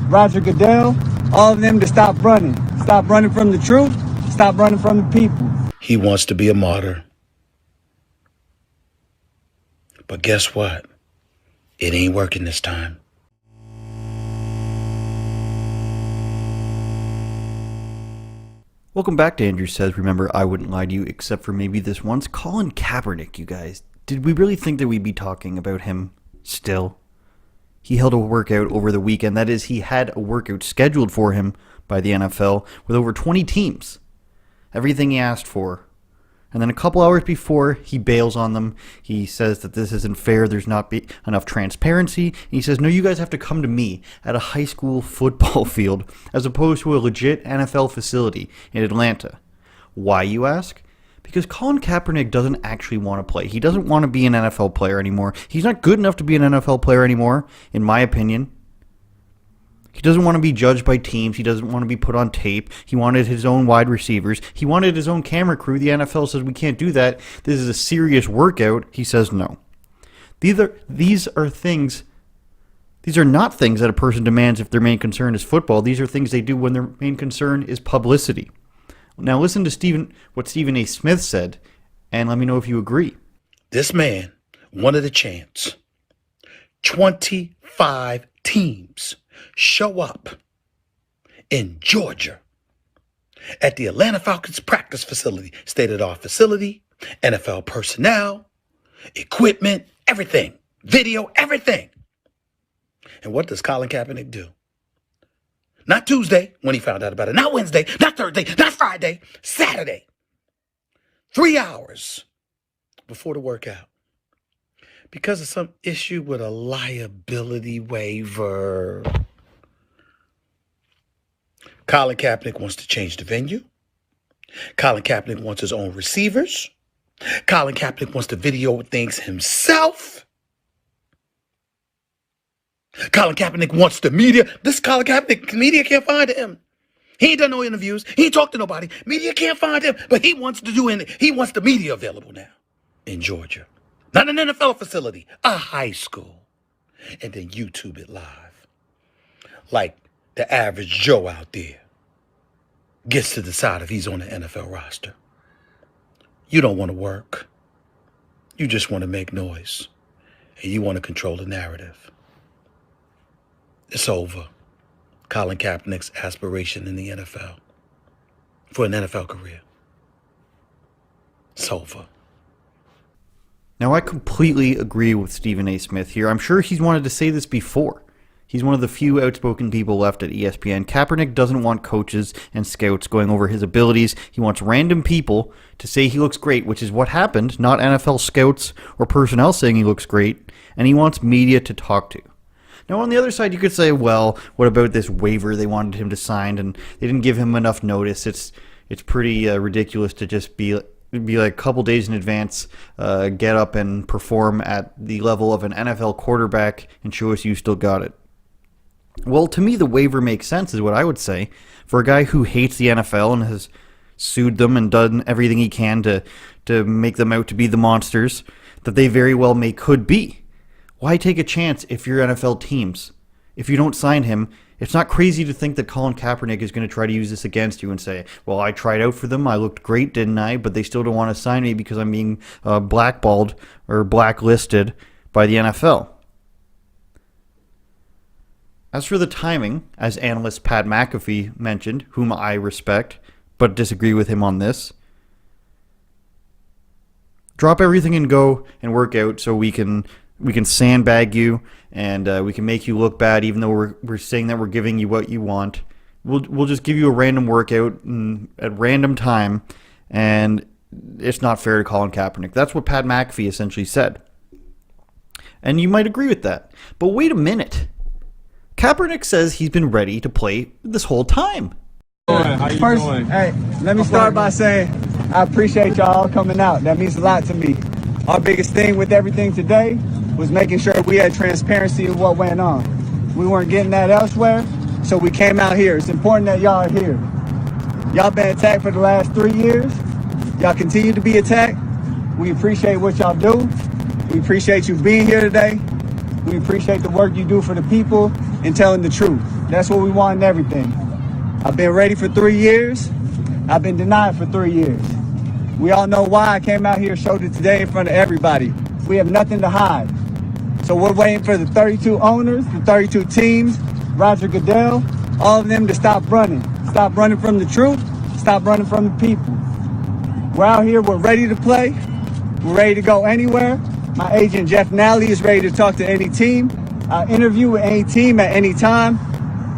Roger Goodell, all of them to stop running. Stop running from the truth. Stop running from the people. He wants to be a martyr. But guess what? It ain't working this time. Welcome back to Andrew Says. Remember, I wouldn't lie to you except for maybe this once. Colin Kaepernick, you guys. Did we really think that we'd be talking about him still? He held a workout over the weekend. That is, he had a workout scheduled for him by the NFL with over 20 teams. Everything he asked for. And then a couple hours before, he bails on them. He says that this isn't fair. There's not enough transparency. And he says, no, you guys have to come to me at a high school football field as opposed to a legit NFL facility in Atlanta. Why, you ask? Because Colin Kaepernick doesn't actually want to play. He doesn't want to be an NFL player anymore. He's not good enough to be an NFL player anymore, in my opinion. He doesn't want to be judged by teams. He doesn't want to be put on tape. He wanted his own wide receivers. He wanted his own camera crew. The NFL says we can't do that. This is a serious workout. He says no. These are not things that a person demands if their main concern is football. These are things they do when their main concern is publicity. Now listen to what Stephen A. Smith said, and let me know if you agree. This man wanted a chance. 25 teams show up in Georgia at the Atlanta Falcons practice facility, state-of-the-art facility, NFL personnel, equipment, everything, video, everything. And what does Colin Kaepernick do? Not Tuesday when he found out about it, not Wednesday, not Thursday, not Friday, Saturday. 3 hours before the workout. Because of some issue with a liability waiver. Colin Kaepernick wants to change the venue. Colin Kaepernick wants his own receivers. Colin Kaepernick wants to video things himself. Colin Kaepernick wants the media. This Colin Kaepernick, media can't find him. He ain't done no interviews. He ain't talked to nobody. Media can't find him, but he wants to do it. He wants the media available now in Georgia. Not an NFL facility, a high school. And then YouTube it live. Like the average Joe out there gets to decide if he's on the NFL roster. You don't want to work. You just want to make noise. And you want to control the narrative. It's over. Colin Kaepernick's aspiration in the NFL for an NFL career. It's over. Now, I completely agree with Stephen A. Smith here. I'm sure he's wanted to say this before. He's one of the few outspoken people left at ESPN. Kaepernick doesn't want coaches and scouts going over his abilities. He wants random people to say he looks great, which is what happened, not NFL scouts or personnel saying he looks great. And he wants media to talk to. Now, on the other side, you could say, well, what about this waiver they wanted him to sign, and they didn't give him enough notice? It's pretty ridiculous to just be like a couple days in advance, get up and perform at the level of an NFL quarterback and show us you still got it. Well, to me, the waiver makes sense, is what I would say. For a guy who hates the NFL and has sued them and done everything he can to make them out to be the monsters that they very well could be. Why take a chance if you're NFL teams? If you don't sign him, it's not crazy to think that Colin Kaepernick is going to try to use this against you and say, well, I tried out for them, I looked great, didn't I? But they still don't want to sign me because I'm being blackballed or blacklisted by the NFL. As for the timing, as analyst Pat McAfee mentioned, whom I respect, but disagree with him on this, drop everything and go and work out so we can sandbag you and we can make you look bad, even though we're saying that we're giving you what you want. We'll just give you a random workout at random time, and it's not fair to Colin Kaepernick. That's what Pat McAfee essentially said. And you might agree with that. But wait a minute. Kaepernick says he's been ready to play this whole time. How you doing? Hey, let me start by saying I appreciate y'all coming out. That means a lot to me. Our biggest thing with everything today was making sure we had transparency of what went on. We weren't getting that elsewhere, so we came out here. It's important that y'all are here. Y'all been attacked for the last 3 years. Y'all continue to be attacked. We appreciate what y'all do. We appreciate you being here today. We appreciate the work you do for the people and telling the truth. That's what we want in everything. I've been ready for 3 years. I've been denied for 3 years. We all know why. I came out here, showed it today in front of everybody. We have nothing to hide. So we're waiting for the 32 owners, the 32 teams, Roger Goodell, all of them to stop running. Stop running from the truth. Stop running from the people. We're out here. We're ready to play. We're ready to go anywhere. My agent, Jeff Nally, is ready to talk to any team. I'll interview with any team at any time.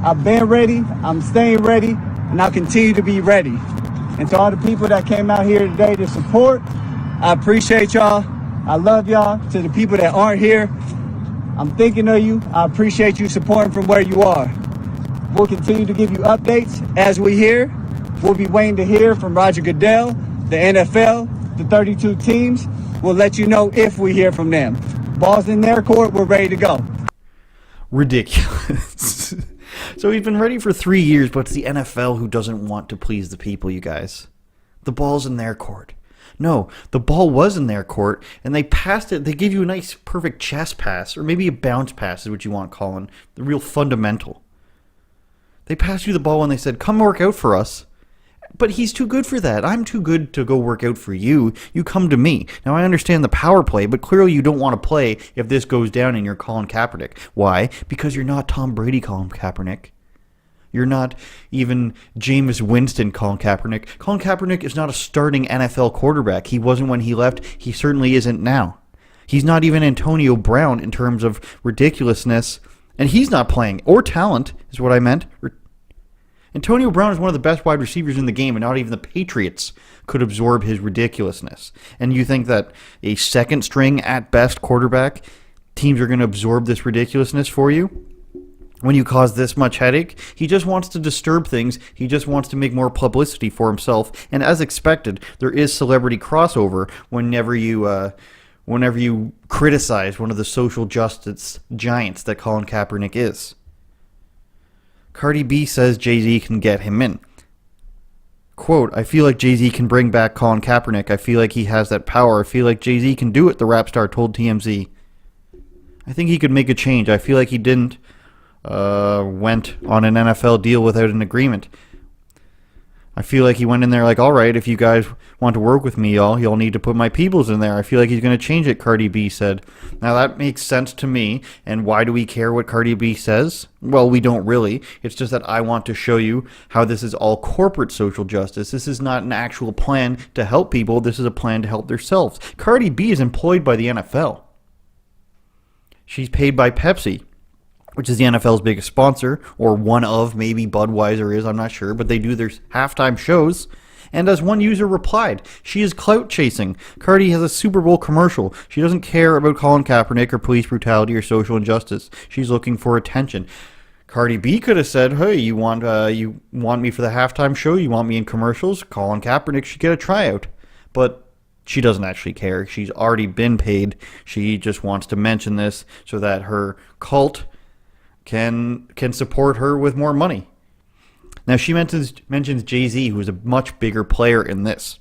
I've been ready. I'm staying ready. And I'll continue to be ready. And to all the people that came out here today to support, I appreciate y'all. I love y'all. To the people that aren't here, I'm thinking of you. I appreciate you supporting from where you are. We'll continue to give you updates as we hear. We'll be waiting to hear from Roger Goodell, the NFL, the 32 teams. We'll let you know if we hear from them. Ball's in their court. We're ready to go. Ridiculous. So he's been ready for 3 years, but it's the NFL who doesn't want to please the people, you guys. The ball's in their court. No, the ball was in their court, and they passed it. They gave you a nice, perfect chest pass, or maybe a bounce pass is what you want, Colin. The real fundamental. They passed you the ball and they said, come work out for us. But he's too good for that. I'm too good to go work out for you. You come to me. Now, I understand the power play, but clearly you don't want to play if this goes down and you're Colin Kaepernick. Why? Because you're not Tom Brady, Colin Kaepernick. You're not even Jameis Winston, Colin Kaepernick. Colin Kaepernick is not a starting NFL quarterback. He wasn't when he left. He certainly isn't now. He's not even Antonio Brown in terms of ridiculousness. And he's not playing. Or talent, is what I meant. Antonio Brown is one of the best wide receivers in the game, and not even the Patriots could absorb his ridiculousness. And you think that a second-string, at best, quarterback, teams are going to absorb this ridiculousness for you? When you cause this much headache? He just wants to disturb things. He just wants to make more publicity for himself. And as expected, there is celebrity crossover whenever you criticize one of the social justice giants that Colin Kaepernick is. Cardi B says Jay-Z can get him in. Quote, I feel like Jay-Z can bring back Colin Kaepernick. I feel like he has that power. I feel like Jay-Z can do it, the rap star told TMZ. I think he could make a change. I feel like he didn't went on an NFL deal without an agreement. I feel like he went in there like, all right, if you guys want to work with me, y'all need to put my peoples in there. I feel like he's going to change it, Cardi B said. Now, that makes sense to me. And why do we care what Cardi B says? Well, we don't really. It's just that I want to show you how this is all corporate social justice. This is not an actual plan to help people. This is a plan to help themselves. Cardi B is employed by the NFL. She's paid by Pepsi, which is the NFL's biggest sponsor, or one of, maybe Budweiser is, I'm not sure, but they do their halftime shows. And as one user replied, she is clout chasing. Cardi has a Super Bowl commercial. She doesn't care about Colin Kaepernick or police brutality or social injustice. She's looking for attention. Cardi B could have said, hey, you want me for the halftime show? You want me in commercials? Colin Kaepernick should get a tryout. But she doesn't actually care. She's already been paid. She just wants to mention this so that her cult can support her with more money. Now, she mentions Jay-Z, who is a much bigger player in this.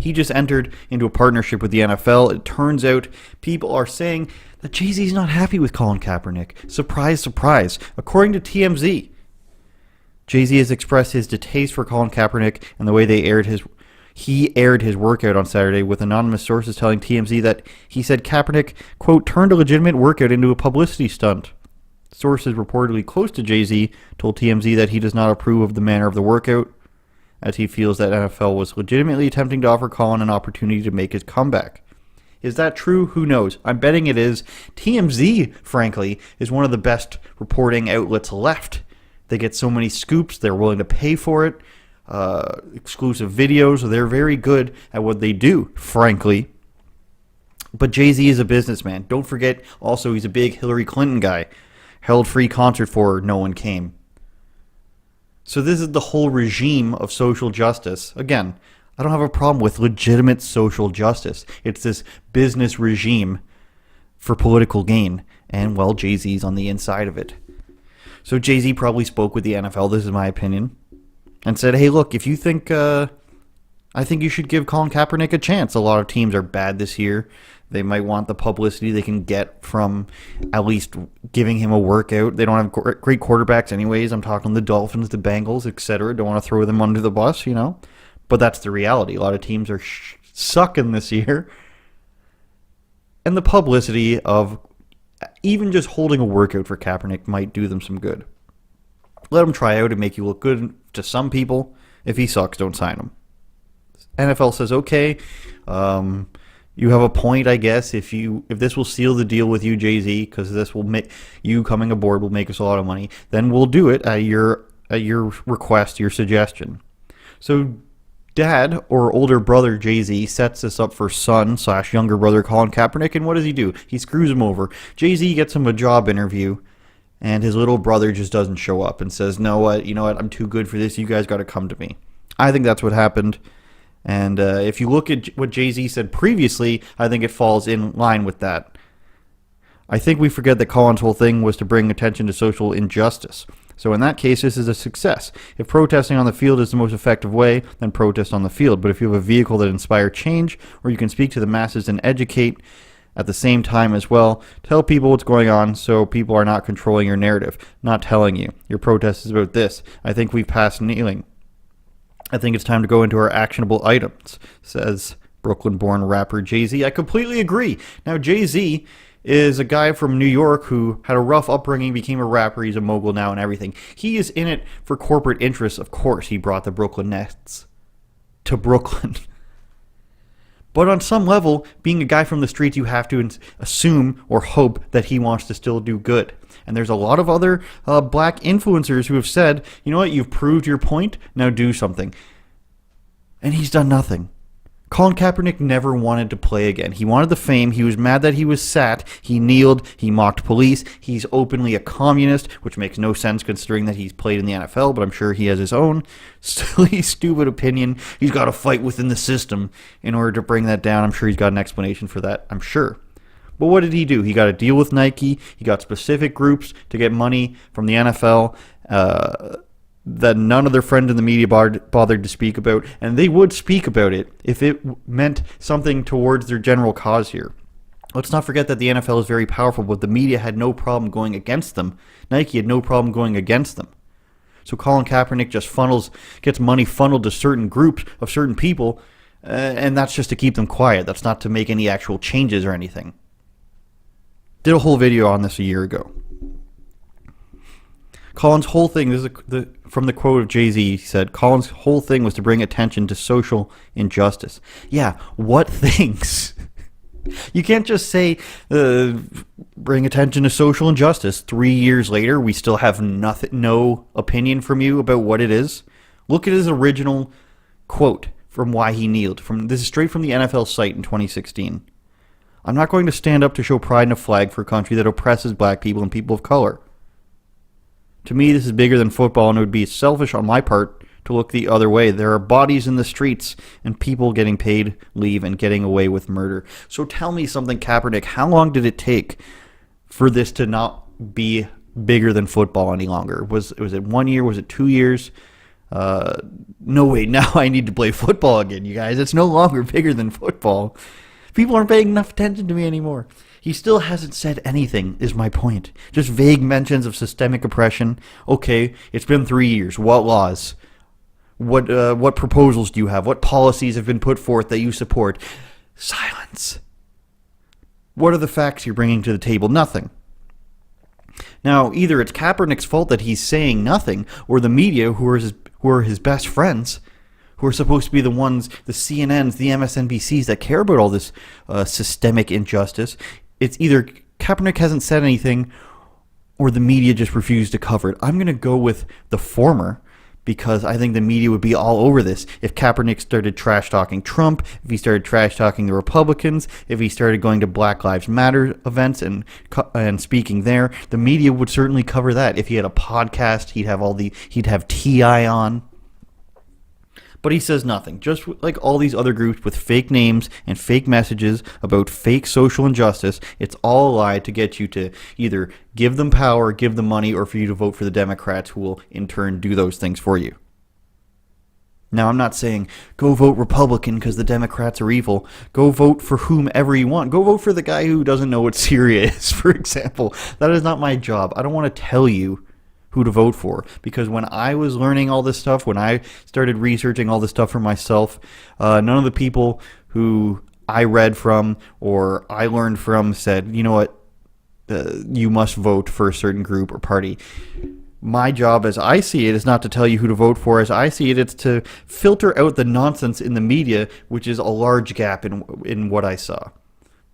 He just entered into a partnership with the NFL. It turns out people are saying that Jay-Z is not happy with Colin Kaepernick. Surprise, surprise. According to TMZ, Jay-Z has expressed his distaste for Colin Kaepernick and the way he aired his workout on Saturday, with anonymous sources telling TMZ that he said Kaepernick, quote, turned a legitimate workout into a publicity stunt. Sources reportedly close to Jay-Z told TMZ that he does not approve of the manner of the workout, as he feels that NFL was legitimately attempting to offer Colin an opportunity to make his comeback. Is that true? Who knows? I'm betting it is. TMZ, frankly, is one of the best reporting outlets left. They get so many scoops, they're willing to pay for it, exclusive videos, they're very good at what they do, frankly. But Jay-Z is a businessman. Don't forget, also, he's a big Hillary Clinton guy. Held free concert for her, no one came. So this is the whole regime of social justice. Again, I don't have a problem with legitimate social justice. It's this business regime for political gain. And, well, Jay-Z's on the inside of it. So Jay-Z probably spoke with the NFL, this is my opinion, and said, hey, look, if you think I think you should give Colin Kaepernick a chance. A lot of teams are bad this year. They might want the publicity they can get from at least giving him a workout. They don't have great quarterbacks anyways. I'm talking the Dolphins, the Bengals, etc. Don't want to throw them under the bus, But that's the reality. A lot of teams are sucking this year. And the publicity of even just holding a workout for Kaepernick might do them some good. Let him try out and make you look good to some people. If he sucks, don't sign him. NFL says, okay, you have a point, I guess. If this will seal the deal with you, Jay-Z, because this will make you coming aboard will make us a lot of money, then we'll do it at your request, your suggestion. So dad or older brother Jay-Z sets this up for son/younger brother Colin Kaepernick, and what does he do? He screws him over. Jay-Z gets him a job interview, and his little brother just doesn't show up and says, you know what, I'm too good for this. You guys got to come to me. I think that's what happened. And if you look at what Jay-Z said previously, I think it falls in line with that. I think we forget that Colin's whole thing was to bring attention to social injustice. So in that case, this is a success. If protesting on the field is the most effective way, then protest on the field. But if you have a vehicle that inspires change, or you can speak to the masses and educate at the same time as well, tell people what's going on so people are not controlling your narrative, not telling you. Your protest is about this. I think we've passed kneeling. I think it's time to go into our actionable items, says Brooklyn-born rapper Jay-Z. I completely agree. Now, Jay-Z is a guy from New York who had a rough upbringing, became a rapper, he's a mogul now and everything. He is in it for corporate interests, of course. He brought the Brooklyn Nets to Brooklyn. But on some level, being a guy from the streets, you have to assume or hope that he wants to still do good. And there's a lot of other black influencers who have said, you know what, you've proved your point, now do something. And he's done nothing. Colin Kaepernick never wanted to play again. He wanted the fame. He was mad that he was sat. He kneeled. He mocked police. He's openly a communist, which makes no sense considering that he's played in the NFL, but I'm sure he has his own silly, stupid opinion. He's got to fight within the system in order to bring that down. I'm sure he's got an explanation for that. I'm sure. But what did he do? He got a deal with Nike. He got specific groups to get money from the NFL that none of their friends in the media bothered to speak about. And they would speak about it if it meant something towards their general cause here. Let's not forget that the NFL is very powerful, but the media had no problem going against them. Nike had no problem going against them. So Colin Kaepernick just gets money funneled to certain groups of certain people, and that's just to keep them quiet. That's not to make any actual changes or anything. Did a whole video on this a year ago. Colin's whole thing, this is from the quote of Jay-Z, he said, Colin's whole thing was to bring attention to social injustice. Yeah, what things? You can't just say, bring attention to social injustice. 3 years later, we still have no opinion from you about what it is. Look at his original quote from why he kneeled. This is straight from the NFL site in 2016. I'm not going to stand up to show pride in a flag for a country that oppresses black people and people of color. To me, this is bigger than football, and it would be selfish on my part to look the other way. There are bodies in the streets and people getting paid leave and getting away with murder. So tell me something, Kaepernick. How long did it take for this to not be bigger than football any longer? Was it 1 year? Was it 2 years? No, wait, now I need to play football again, you guys. It's no longer bigger than football. People aren't paying enough attention to me anymore. He still hasn't said anything, is my point. Just vague mentions of systemic oppression. Okay, it's been 3 years. What laws? What proposals do you have? What policies have been put forth that you support? Silence. What are the facts you're bringing to the table? Nothing. Now, either it's Kaepernick's fault that he's saying nothing, or the media, who are his best friends, who are supposed to be the ones, the CNNs, the MSNBCs that care about all this systemic injustice. It's either Kaepernick hasn't said anything or the media just refused to cover it. I'm going to go with the former because I think the media would be all over this if Kaepernick started trash-talking Trump, if he started trash-talking the Republicans, if he started going to Black Lives Matter events and speaking there. The media would certainly cover that. If he had a podcast, he'd have T.I. on. But he says nothing, just like all these other groups with fake names and fake messages about fake social injustice. It's all a lie to get you to either give them power, give them money, or for you to vote for the Democrats who will in turn do those things for you. Now, I'm not saying go vote Republican because the Democrats are evil. Go vote for whomever you want. Go vote for the guy who doesn't know what Syria is, for example. That is not my job. I don't want to tell you who to vote for, because when I was learning all this stuff, when I started researching all this stuff for myself, none of the people who I read from or I learned from said, you know what, you must vote for a certain group or party. My job, as I see it, is not to tell you who to vote for. As I see it, it's to filter out the nonsense in the media, which is a large gap in what I saw.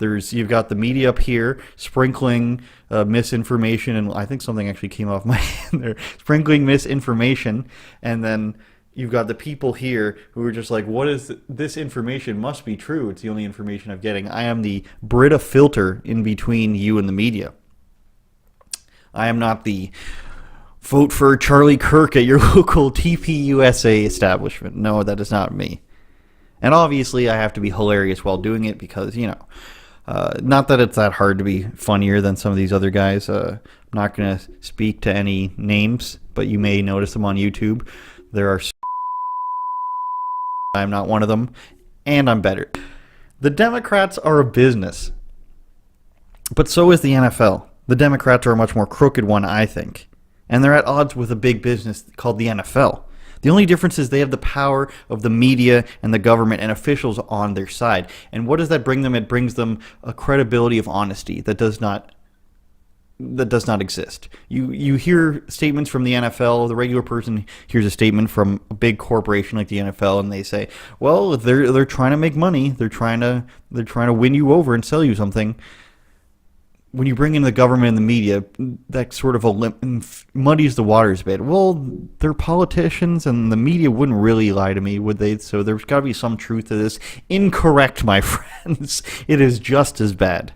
You've got the media up here sprinkling misinformation, and I think something actually came off my hand there, sprinkling misinformation, and then you've got the people here who are just like, what is this information? Must be true. It's the only information I'm getting. I am the Brita filter in between you and the media. I am not the vote for Charlie Kirk at your local TPUSA establishment. No, that is not me. And obviously I have to be hilarious while doing it because, not that it's that hard to be funnier than some of these other guys. I'm not going to speak to any names, but you may notice them on YouTube. There are... I'm not one of them, and I'm better. The Democrats are a business, but so is the NFL. The Democrats are a much more crooked one, I think. And they're at odds with a big business called the NFL. The only difference is they have the power of the media and the government and officials on their side. And what does that bring them? It brings them a credibility of honesty that does not exist. You hear statements from the NFL, the regular person hears a statement from a big corporation like the NFL, and they say, well, they're trying to make money, they're trying to win you over and sell you something. When you bring in the government and the media, that sort of muddies the waters a bit. Well, they're politicians, and the media wouldn't really lie to me, would they? So there's got to be some truth to this. Incorrect, my friends. It is just as bad.